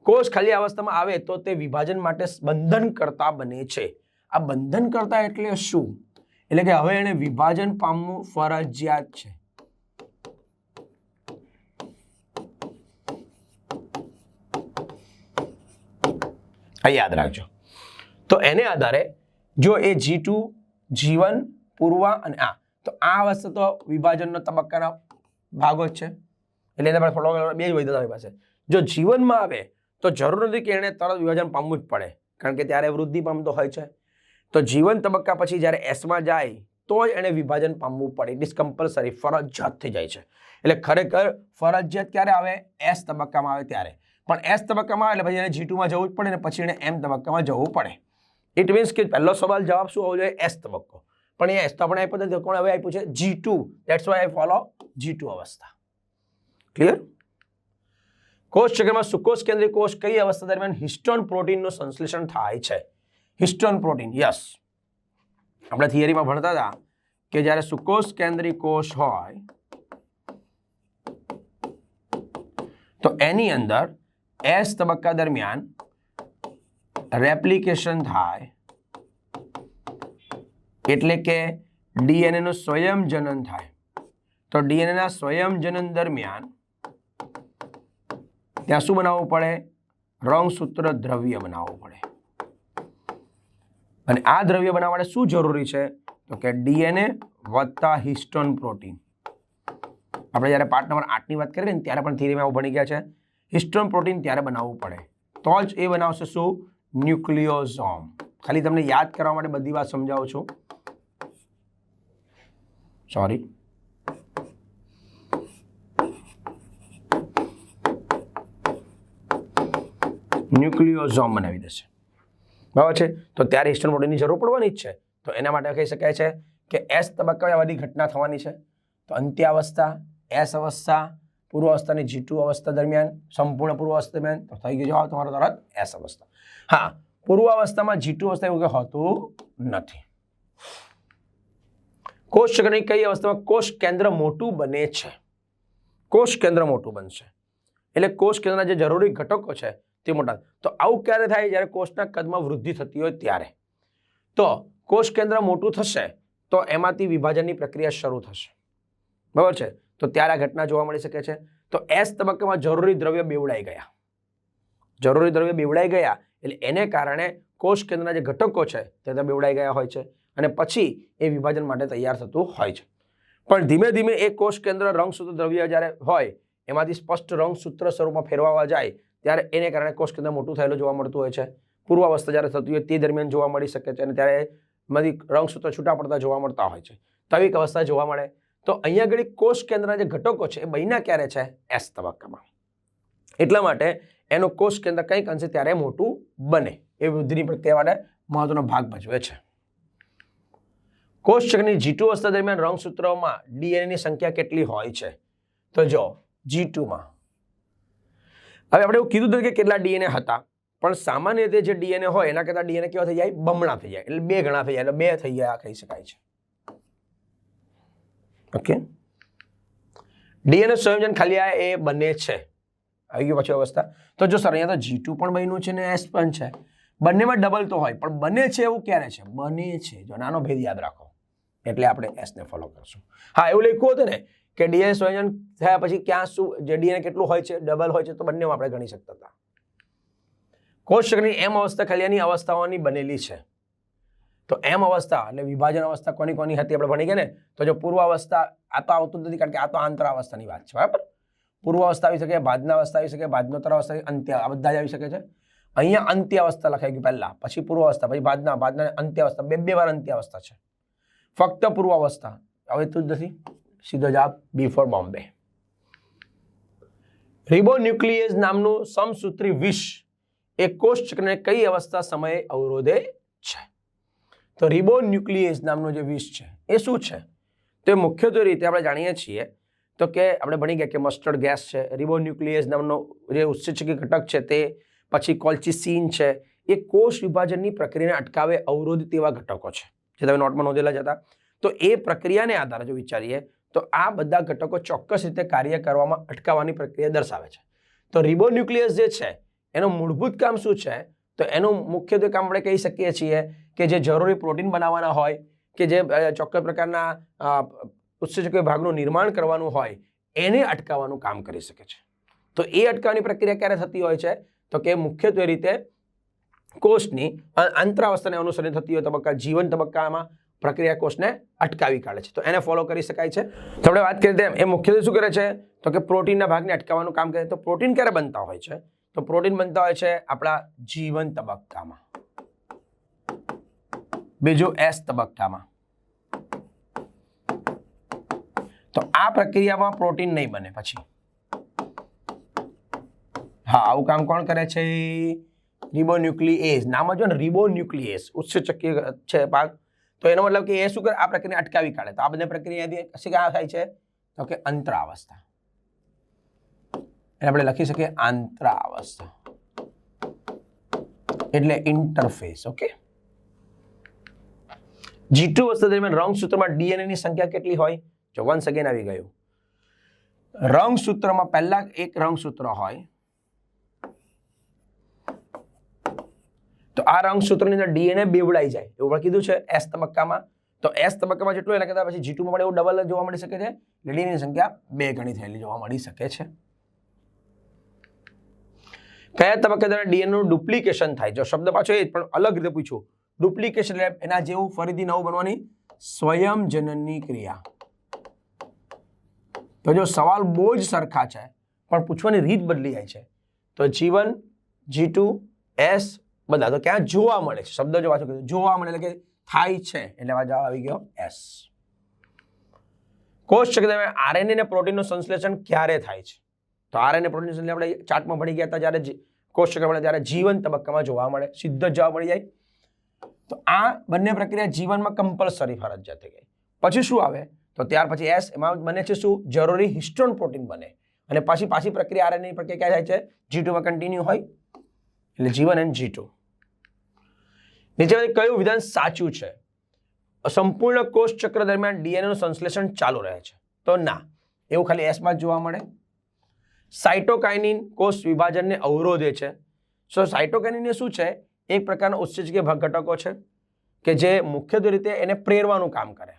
કોષ ખાલી અવસ્થામાં આવે તો તે વિભાજન માટે બંધન કરતા બને છે. આ બંધન કરતા એટલે શું? એટલે કે હવે એને વિભાજન પામવું ફરજિયાત છે. આ યાદ રાખજો. તો એને આધારે જો એ G2, G1, પૂર્વ અને આ, તો આ અવસ્થા તો વિભાજનનો તબક્કાના ભાગો જ છે, એટલે એને પણ બે જ વૈધતા આપણી પાસે. જો જીવનમાં આવે તો જરૂર નથી કે એને તરત વિભાજન પામવું જ પડે, કારણ કે ત્યારે વૃદ્ધિ પામતો હોય છે. તો જીવન તબક્કા પછી જ્યારે એસમાં જાય તો જ એને વિભાજન પામવું પડે. ઇટ ઇઝ કમ્પલસરી, ફરજિયાત થઈ જાય છે. એટલે ખરેખર ફરજિયાત ક્યારે આવે? એસ તબક્કામાં આવે ત્યારે. પણ એસ તબક્કામાં આવે એટલે પછી એને G2માં જવું જ પડે ને પછી એને એમ તબક્કામાં જવું પડે. ઇટ મીન્સ કે પહેલો સવાલ જવાબ શું હોવો જોઈએ? એસ તબક્કો. પણ એ એસ તો આપણે આપ્યો તો કોણ હવે આપ્યું છે? G2. That's why I follow G2 અવસ્થા. ક્લિયર? કોષ ચક્રમાં સુકોષ કેન્દ્રીય કોષ કઈ અવસ્થા દરમિયાન હિસ્ટોન પ્રોટીનનું સંશ્લેષણ થાય છે? Histone protein, yes. આપણે થિયરીમાં ભણતા હતા કે જ્યારે સુકોષ કેન્દ્રીય કોષ હોય તો એની અંદર એસ તબક્કા દરમિયાન રેપ્લિકેશન થાય, એટલે કે ડીએનએ નું સ્વયંજનન થાય. તો ડીએનએ ના સ્વયંજનન દરમિયાન ત્યાં શું બનાવવું પડે? રંગસૂત્ર દ્રવ્ય બનાવવું પડે. અને આ દ્રવ્ય બનાવવા માટે શું જરૂરી છે? તો કે ડીએનએ વત્તા હિસ્ટોન પ્રોટીન. આપણે જ્યારે પાર્ટ નંબર 8 ની વાત કરીએ ને ત્યારે પણ થિયરીમાં આવું ભણી ગયા છે. હિસ્ટોન પ્રોટીન ત્યારે બનાવવું પડે તો જ એ બનાવશે શું? ન્યુક્લિયોસોમ. ખાલી તમને યાદ કરવા માટે બધી વાત સમજાવું છું. સોરી, ન્યુક્લિયોસોમ બનાવી દેશે, બરાબર છે. તો ત્યારે હિસ્ટોન પ્રોટીનની જરૂર પડવાની જ છે. તો એના માટે કહી શકાય છે કે એસ તબક્કામાં આ બધી ઘટના થવાની છે. તો અંત્યાવસ્થા, એસ અવસ્થા, પૂર્વ અવસ્થાની G2 અવસ્થા દરમિયાન, સંપૂર્ણ પૂર્વ અવસ્થા દરમિયાન, તો થઈ ગયો તમારો તરત એસ અવસ્થા. હા, પૂર્વ અવસ્થામાં G2 અવસ્થા એવું કે હોતું નથી. કોષ ચક્રની કઈ અવસ્થામાં કોષ કેન્દ્ર મોટું બને છે? કોષ કેન્દ્ર મોટું બનશે એટલે કોષ કેન્દ્રના જે જરૂરી ઘટકો છે તે મોટા. તો આવું ક્યારે થાય? જ્યારે કોષના કદમાં વૃદ્ધિ થતી હોય ત્યારે. તો કોષ કેન્દ્ર મોટું થશે તો એમાંથી વિભાજનની પ્રક્રિયા શરૂ થશે, બરાબર છે. તો ત્યારે આ ઘટના જોવા મળી શકે છે. તો એસ તબક્કામાં જરૂરી દ્રવ્ય બેવડાઈ ગયા. જરૂરી દ્રવ્ય બેવડાઈ ગયા એટલે એને કારણે કોષ કેન્દ્રના જે ઘટકો છે તે બેવડાઈ ગયા હોય છે અને પછી એ વિભાજન માટે તૈયાર થતું હોય છે. પણ ધીમે ધીમે એ કોષ કેન્દ્ર રંગસૂત્ર દ્રવ્ય જ્યારે હોય એમાંથી સ્પષ્ટ રંગસૂત્ર સ્વરૂપમાં ફેરવાવા જાય ત્યારે એને કારણે કોષ કેન્દ્ર મોટું થયેલું જોવા મળતું હોય છે. પૂર્વ અવસ્થા જ્યારે થતી હોય તે દરમિયાન જોવા મળી શકે છે અને ત્યારે એમાંથી રંગસૂત્ર છૂટા પડતા જોવા મળતા હોય છે. તવિક અવસ્થા જોવા મળે. તો અહીંયા આગળ કોષ કેન્દ્રના જે ઘટકો છે એ બન્યા ક્યારે છે? એસ તબક્કામાં. એટલા માટે એનું કોષ કેન્દ્ર કંઈક અંશે ત્યારે મોટું બને, એ વૃદ્ધિની પ્રક્રિયા માટે મહત્વનો ભાગ ભજવે છે. કોષ ચક્રની G2 અવસ્થા દરમિયાન રંગસૂત્રોમાં ડીએનએની સંખ્યા કેટલી હોય છે? તો જો G2માં હવે આપણે એવું કીધું હતું કે કેટલા ડીએનએ હતા, પણ સામાન્ય રીતે જે ડીએનએ હોય એના કરતા ડીએનએ કેવા થઈ જાય? બમણા થઈ જાય, એટલે 2 ગણા થઈ જાય, એટલે 2 થઈ ગયા કહી શકાય છે. ઓકે, ડીએનએ સંયોજન ખાલી આ એ બને છે. આવી ગયું પછી અવસ્થા. તો જો સર અહીંયા તો G2 પણ બન્યું છે ને એસ પણ છે, બંનેમાં ડબલ તો હોય પણ બને છે એવું ક્યારે છે? બને છે. જો નાનો ભેદ યાદ રાખો એટલે આપણે એસ ને ફોલો કરશું. હા, એવું લખ્યું હતું ને કે ડીએનએ સંયોજન થયા પછી ક્યાં શું જે ડીએનએ કેટલું હોય છે, ડબલ હોય છે, તો બંનેમાં આપણે ગણી શકતા હતા. કોષચક્રની એમ અવસ્થા ખાલી એની અવસ્થાઓની બનેલી છે. તો એમ અવસ્થા એટલે વિભાજન અવસ્થા કોની કોની હતી આપણે ભણી ગયા ને. તો જો પૂર્વ અવસ્થા આ તો આવતું જ નથી, કારણ કે આ તો આંતરાવસ્થાની વાત છે, બરાબર. પૂર્વ અવસ્થા આવી શકે, બાદના અવસ્થા આવી શકે, બાદનોત્તર અવસ્થા, અંત્ય, આ બધા જ આવી શકે છે. અહીંયા અંત્ય અવસ્થા લખાઈ ગયું પહેલા, પછી પૂર્વ અવસ્થા, પછી બાદના અંત્ય અવસ્થા, બે વાર અંત્ય અવસ્થા છે. ફક્ત પૂર્વ અવસ્થા આવતું જ નથી. સીધો જવાબ બી ફોર બોમ્બે. રિબોન્યુક્લિયેઝ નામનું સમસૂત્રી વિષ એ કોષચક્રને કઈ અવસ્થા સમયે અવરોધે છે? તો રિબોન્યુક્લિયેઝ નામનું જે વિષ છે એ શું છે? તો મુખ્યત્વે રીતે આપણે જાણીએ છીએ તો કે આપણે ભણી ગયા કે મસ્ટર્ડ ગેસ છે, રિબોન્યુક્લિયેઝ નામનો જે ઉત્સેચકી ઘટક છે તે, પછી કોલ્ચિસિન છે, એ કોષ વિભાજનની પ્રક્રિયાને અટકાવે અવરોધ તેવા ઘટકો છે જે તમે નોટમાં નોંધેલા જ હતા. તો એ પ્રક્રિયાને આધારે જો વિચારીએ તો આ બધા ઘટકો ચોક્કસ રીતે કાર્ય કરવામાં અટકાવવાની પ્રક્રિયા દર્શાવે છે. તો રિબોન્યુક્લિયસ જે છે એનું મૂળભૂત કામ શું છે? તો એનું મુખ્યત્વે કામ આપણે કહી શકીએ છીએ કે જે જરૂરી પ્રોટીન બનાવવાના હોય, કે જે ચોક્કસ પ્રકારના ઉત્સેચક ભાગનું નિર્માણ કરવાનું હોય, એને અટકાવવાનું કામ કરી શકે છે. તો એ અટકાવવાની પ્રક્રિયા ક્યારે થતી હોય છે? તો કે મુખ્યત્વે રીતે કોષની આંતરાવસ્થાને અનુસરીને થતી હોય તબક્કા, જીવન તબક્કામાં પ્રક્રિયા કોષને અટકાવી કાઢે છે. તો એને ફોલો કરી શકાય છે. તો આપણે વાત કરીએ તેમ એ મુખ્યત્વે શું કરે છે? તો કે પ્રોટીનના ભાગને અટકાવવાનું કામ કરે. તો પ્રોટીન ક્યારે બનતા હોય છે? તો પ્રોટીન બનતા હોય છે આપણા જીવન તબક્કામાં, બીજું એસ તબક્કામાં. તો આ પ્રક્રિયામાં પ્રોટીન નહીં બને પછી. હા, આવું કામ કોણ કરે છે? રિબોન્યુક્લિયેઝ. નામ જ જો ને, રિબોન્યુક્લિયેઝ ઉત્સેચકીય છે ભાગ. તો એનો મતલબ કે એ શું કરે? આ પ્રક્રિયા અટકાવી કાઢે. તો આ બંને પ્રક્રિયા ક્યાં થાય છે? તો કે અંતરાવસ્થા. એને આપણે લખી શકીએ આંતરાવસ્થા એટલે ઇન્ટરફેસ. ઓકે. G2 અવસ્થા દરમિયાન રંગસૂત્રમાં ડીએનએ ની સંખ્યા કેટલી હોય? જો વન્સ અગેન આવી ગયું. રંગસૂત્રમાં પહેલા એક રંગસૂત્ર હોય, તો આ રંગસૂત્રની અંદર ડીએનએ બેવડાઈ જાય એવું કીધું છે એસ તબક્કામાં. તો એસ તબક્કામાં જેટલું એના કરતા પછી G2 માં પણ એવું ડબલ જોવા મળી શકે છે. ડીએનએ ની સંખ્યા 2 ગણી થયેલી જોવા મળી શકે છે. કયા તબક્કે દરમિયાન ડીએનએ નું ડુપ્લિકેશન થાય? જો શબ્દ પાછો એ પણ અલગ રીતે પૂછ્યું. ડુપ્લિકેશન એટલે એના જેવું ફરીથી નવું બનવાની સ્વયંજનનની ક્રિયા. તો જો સવાલ બહુ જ સરખા છે પણ પૂછવાની રીત બદલી જાય છે. તો G1, G2, S બધા તો ક્યાં જોવા મળે છે? શબ્દ જો વાંચો જોવા મળે એટલે કે થાય છે, એટલે જવાબ આવી ગયો S. કોષચક્ર દરમિયાન આરએનએ અને પ્રોટીનનું સંશ્લેષણ ક્યારે થાય છે? તો આરએનએ પ્રોટીન સંશ્લેષણ આપણે ચાર્ટમાં ભણી ગયા હતા જ્યારે કોષચક્ર મળે ત્યારે જીવન તબક્કામાં જોવા મળે. સીધો જ જવાબ મળી જાય. તો આ બંને પ્રક્રિયા જીવનમાં કમ્પલસરી ફરજિયાત થઈ ગઈ. પછી શું આવે? તો ત્યાર પછી એસ, એમાં બને છે શું? જરૂરી હિસ્ટોન પ્રોટીન બને. અને પાછી પ્રક્રિયા આરએનએ ની પ્રક્રિયા ક્યાં થાય છે? G2 માં કન્ટિન્યુ હોય એટલે G1 અને G2. નીચે કયું વિધાન સાચું છે? સંપૂર્ણ કોષ ચક્ર દરમિયાન ડીએનએ નું સંશ્લેષણ ચાલુ રહે છે? તો ના, એવું ખાલી એસ માં જ જોવા મળે. સાયટોકાઇનિન કોષ વિભાજનને અવરોધે છે. સો સાયટોકાઇનિન શું છે? એક પ્રકારનો ઉત્સેચકીય ઘટકો છે કે જે મુખ્યત્વે રીતે એને પ્રેરવાનું કામ કરે.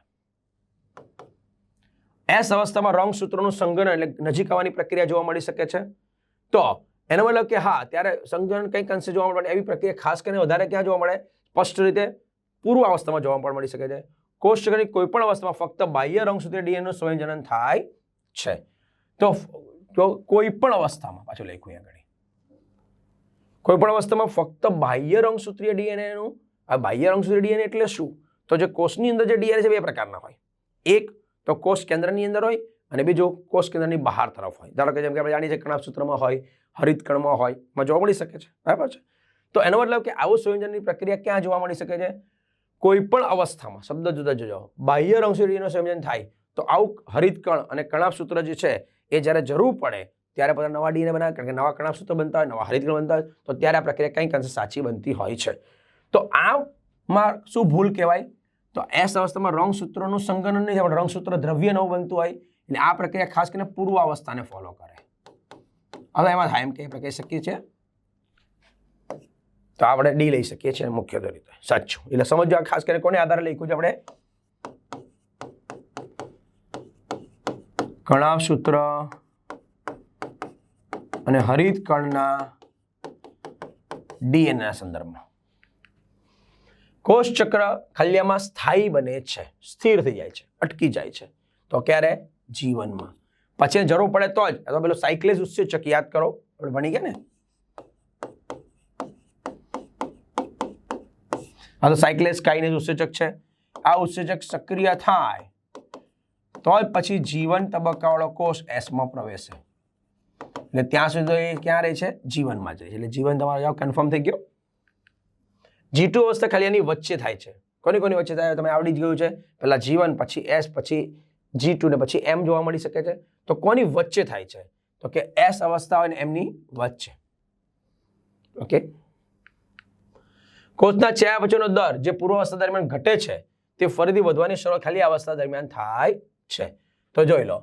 એસ અવસ્થામાં રંગસૂત્રોનું સંઘનન એટલે નજીક આવવાની પ્રક્રિયા જોવા મળી શકે છે. તો એનો મતલબ કે હા, ત્યારે સંઘનન કંઈક અંશે જોવા મળે. એવી પ્રક્રિયા ખાસ કરીને વધારે ક્યાં જોવા મળે? સ્પષ્ટ રીતે પૂર્વ અવસ્થામાં જોવા મળી શકે છે. કોષચક્રની કોઈ પણ અવસ્થામાં ફક્ત બાહ્ય રંગસૂત્રીય ડીએનએનું સંયોજન થાય છે. તો કોઈ પણ અવસ્થામાં, પાછું લખ્યું આગળ, કોઈ પણ અવસ્થામાં ફક્ત બાહ્ય રંગસૂત્રીય ડીએનએનું, આ બાહ્ય રંગસૂત્રીય ડીએનએ એટલે શું? તો જે કોષની અંદર જે ડીએનએ છે બે પ્રકારના હોય. એક તો કોષ કેન્દ્રની અંદર હોય અને બીજો કોષ કેન્દ્રની બહાર તરફ હોય. ધારો કે જેમ કે આપણે જાણીએ છીએ કણાભસૂત્રમાં હોય, હરિતકણમાં હોય, માં જોવા મળી શકે છે, બરાબર છે. તો એનો મતલબ કે આવું સંયોજનની પ્રક્રિયા ક્યાં જોવા મળી શકે છે? કોઈ પણ અવસ્થામાં. શબ્દ જુદા જુદા. બાહ્ય રંગસૂત્રીયનું સંયોજન થાય તો આવું હરિતકણ અને કણાભસૂત્ર જે છે એ જ્યારે જરૂર પડે ત્યારે બધા નવા ડીએનએ બનાવે, કારણ કે નવા કણાભસૂત્ર બનતા હોય, નવા હરિતકણ બનતા હોય, તો ત્યારે આ પ્રક્રિયા કંઈક અંશે સાચી બનતી હોય છે. તો આમાં શું ભૂલ કહેવાય? તો એસ અવસ્થામાં રંગસૂત્રોનું સંઘનન નહીં થાય, રંગસૂત્ર દ્રવ્ય નવું બનતું હોય એટલે આ પ્રક્રિયા ખાસ કરીને પૂર્વ અવસ્થાને ફોલો કરે. હવે એમાં થાય એમ કે આપણે કહી શકીએ છીએ તો આપણે ડી લઈ શકીએ છીએ મુખ્યત્વે રીતે સાચું. એટલે સમજો ખાસ કરીને કોને આધારે લખ્યું છે આપણે? કણાવસૂત્ર અને હરિતકણના ડીએનએના સંદર્ભમાં કોષચક્ર ખલ્યામાં સ્થાયી બને છે, સ્થિર થઈ જાય છે, અટકી જાય છે. તો ક્યારે? જીવનમાં. પછી જરૂર પડે તો જ. અથવા પેલો સાયક્લેઝ ઉત્સેચક યાદ કરો, આપણે ભણી ગયા ને. આ તો સાયક્લેઝ કાઇનેઝ ઉત્સેચક છે. આ ઉત્સેચક સક્રિય થાય તો જ પછી જીવન તબક્કાવાળો કોષ એસમાં પ્રવેશે. એટલે ત્યાં સુધી એ ક્યાં રહે છે? જીવનમાં જ રહે છે. એટલે જીવન તમારો કન્ફર્મ થઈ ગયો. G2 અવસ્થા ખલિયાની વચ્ચે થાય છે. કોની કોની વચ્ચે થાય? તમે આવડી જ ગયું છે. પહેલા જીવન, પછી એસ, પછી G2 ને પછી એમ જોવા મળી શકે છે. તો કોની વચ્ચે થાય છે? તો કે એસ અવસ્થા હોય ને એમની વચ્ચે. ઓકે. કોષના ચયાપચયનો દર જે પૂર્વ અવસ્થા દરમિયાન ઘટે છે તે ફરીથી વધવાની શરૂઆત ખાલી અવસ્થા દરમિયાન થાય છે. તો જોઈ લો,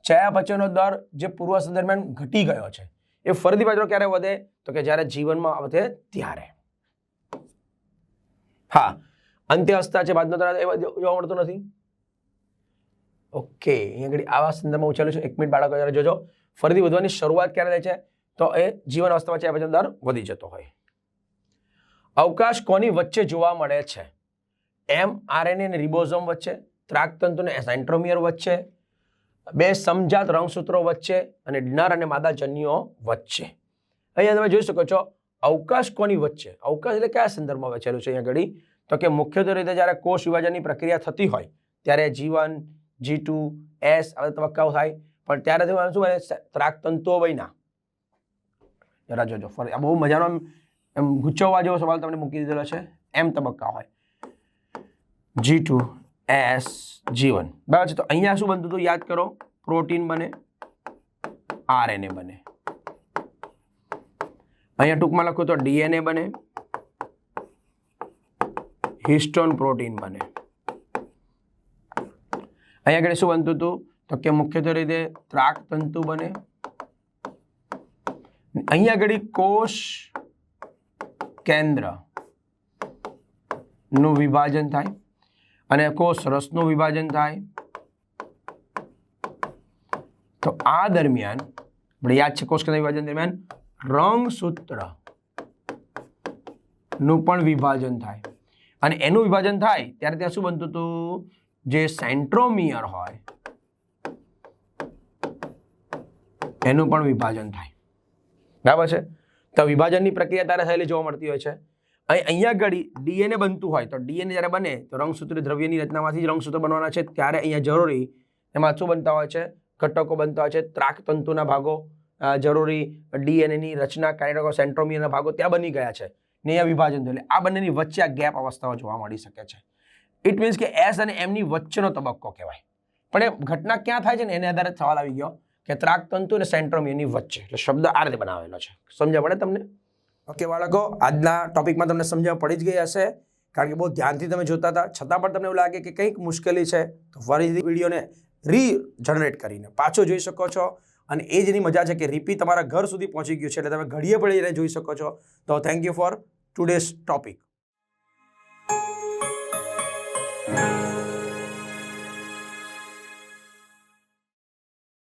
ચયાપચયનો દર જે પૂર્વ અવસ્થા દરમિયાન ઘટી ગયો છે એ ફરીથી પાછો ક્યારે વધે? તો કે જ્યારે જીવનમાં વધે ત્યારે. હા, અંત્ય અવસ્થા છે બાદનો તરાર જોવા મળતો નથી. ઓકે, અહીંયા આગળ આવા સંદર્ભમાં ઉછેલું છે. 1 મિનિટ બાળકો જરા જોજો. ફરીથી વધવાની શરૂઆત ક્યારે થાય છે? તો એ જીવન અવસ્થામાં ચયાપચયનો દર વધી જતો હોય. અવકાશ કોની વચ્ચે જોવા મળે છે? mRNA અને રિબોઝોમ વચ્ચે, ત્રાકતંતુ અને સેન્ટ્રોમિયર વચ્ચે, બે સમજાત રંગસૂત્રો વચ્ચે અને નર અને માદા જન્યુઓ વચ્ચે. અહીંયા તમે જોઈ શકો છો અવકાશ કોની વચ્ચે? અવકાશ એટલે કયા સંદર્ભમાં વચેલું છે અહીંયા ઘડી? તો કે મુખ્યત્વે રીતે જ્યારે કોષ વિભાજનની પ્રક્રિયા થતી હોય ત્યારે G1, G2, S આ તબક્કાઓ થાય, પણ ત્યારે શું હોય? ત્રાકતંતુઓ વયના. જરા જોજો ફરી, આ બહુ મજાનો એમ ગુચવવા જેવો સવાલ તમને મૂકી દીધેલો છે. એમ તબક્કા હોય G2, S, G1, બરાબર છે. તો અહીંયા શું બનતું હતું યાદ કરો? પ્રોટીન બને, RNA બને. અહીંયા ટૂંકમાં લખું તો DNA બને, હિસ્ટોન પ્રોટીન બને. અહીંયા આગળ શું બનતું હતું? તો કે મુખ્યત્વે રીતે ત્રાકતંતુ બને. અહીંયા આગળ કોષ કેન્દ્ર નું વિભાજન થાય અને કોષ રસનું વિભાજન થાય. તો આ દરમિયાન આપણે યાદ છે કોષ કેન્દ્ર વિભાજન દરમિયાન રંગસૂત્ર નું પણ વિભાજન થાય અને એનું વિભાજન થાય ત્યારે ત્યાં શું બનતું હતું? જે સેન્ટ્રોમિયર હોય એનું પણ વિભાજન થાય. બરાબર છે. તો વિભાજનની પ્રક્રિયા ત્યારે થયેલી જોવા મળતી હોય છે. અહીંયા ઘડી DNA બનતું હોય તો DNA જ્યારે બને તો રંગસૂત્રી દ્રવ્યની રચનામાંથી જ રંગસૂત્ર બનવાના છે. ત્યારે અહીંયા જરૂરી એમાં શું બનતા હોય છે? ઘટકો બનતા હોય છે. ત્રાકતંતુના ભાગો જરૂરી, DNAની રચના કાર્યકો સેન્ટ્રોમિયરના ભાગો ત્યાં બની ગયા છે ને અહીંયા વિભાજન થયું. એટલે આ બંનેની વચ્ચે આ ગેપ અવસ્થાઓ જોવા મળી શકે છે. ઇટ મીન્સ કે S અને M ની વચ્ચેનો તબક્કો કહેવાય. પણ એ ઘટના ક્યાં થાય છે ને એને આધારે સવાલ આવી ગયો કે ત્રાકતંતુ અને સેન્ટ્રોમિયરની વચ્ચે. એટલે શબ્દ આ રીતે બનાવેલો છે. સમજ્યા પડે તમને? ઓકે બાળકો, આજના ટોપિકમાં તમને સમજણ પડી જ ગઈ હશે, કારણ કે બહુ ધ્યાનથી તમે જોતા હતા. છતાં પણ તમને એવું લાગે કે કંઈક મુશ્કેલી છે તો ફરીથી વિડીયોને રીજનરેટ કરીને પાછો જોઈ શકો છો. અને એ જેની મજા છે કે રીપી તમારા ઘર સુધી પહોંચી ગયું છે એટલે તમે ઘડીએ પડીને જોઈ શકો છો. તો thank you for today's topic.